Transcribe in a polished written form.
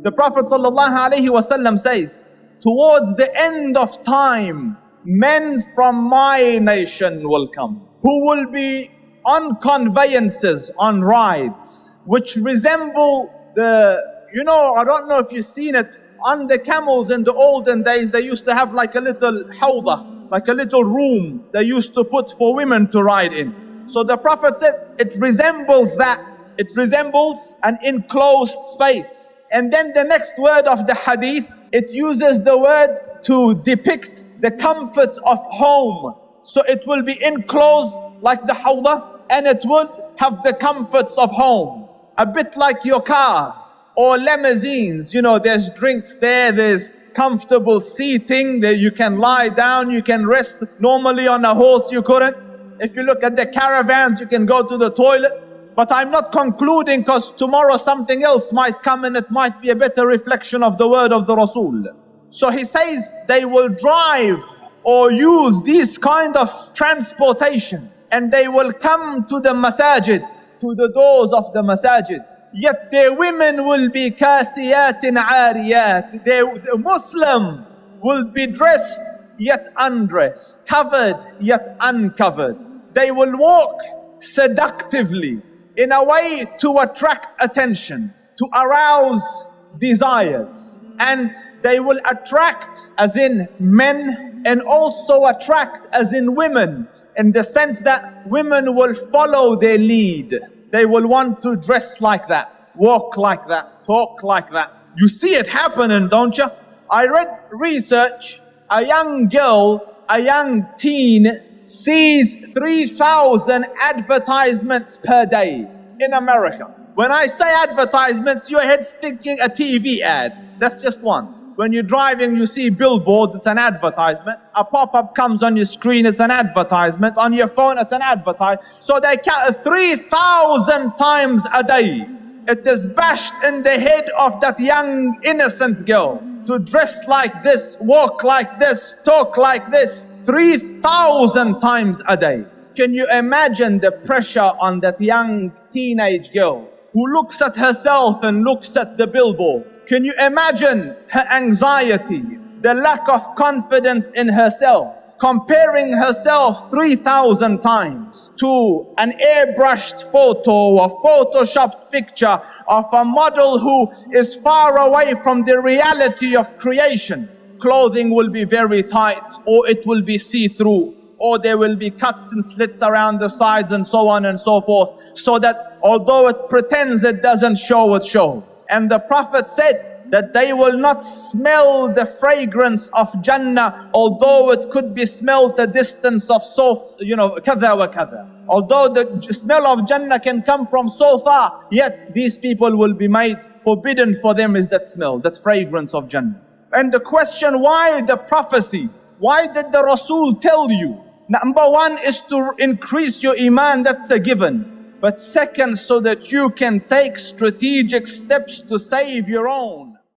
The Prophet ﷺ says, towards the end of time, men from my nation will come, who will be on conveyances, on rides, which resemble I don't know if you've seen it, on the camels in the olden days, they used to have like a little hawda, like a little room they used to put for women to ride in. So the Prophet said, it resembles that. It resembles an enclosed space. And then the next word of the hadith, it uses the word to depict the comforts of home. So it will be enclosed like the hawda, and it would have the comforts of home. A bit like your cars or limousines. There's drinks there, there's comfortable seating, there you can lie down, you can rest. Normally on a horse you couldn't. If you look at the caravans, you can go to the toilet. But I'm not concluding, because tomorrow something else might come and it might be a better reflection of the word of the Rasul. So he says they will drive or use these kind of transportation, and they will come to the masajid, to the doors of the masajid. Yet their women will be kasiyatin ariyat. The Muslims will be dressed yet undressed, covered yet uncovered. They will walk seductively in a way to attract attention, to arouse desires. And they will attract as in men, and also attract as in women, in the sense that women will follow their lead. They will want to dress like that, walk like that, talk like that. You see it happening, don't you? I read research, a young girl, a young teen sees 3,000 advertisements per day in America. When I say advertisements, your head's thinking a TV ad. That's just one. When you're driving, you see billboard, it's an advertisement. A pop-up comes on your screen, it's an advertisement. On your phone, it's an advertisement. So they count 3,000 times a day. It is bashed in the head of that young innocent girl to dress like this, walk like this, talk like this, 3,000 times a day. Can you imagine the pressure on that young teenage girl who looks at herself and looks at the billboard? Can you imagine her anxiety, the lack of confidence in herself, comparing herself 3,000 times to an airbrushed photo or photoshopped picture of a model who is far away from the reality of creation? Clothing will be very tight, or it will be see-through, or there will be cuts and slits around the sides and so on and so forth, so that although it pretends it doesn't show, it shows. And the Prophet said that they will not smell the fragrance of Jannah, although it could be smelled a distance of kada wa kada. Although the smell of Jannah can come from so far, yet these people will be made forbidden for them is that smell, that fragrance of Jannah. And the question, why the prophecies? Why did the Rasul tell you? Number one is to increase your iman, that's a given. But second, so that you can take strategic steps to save your own.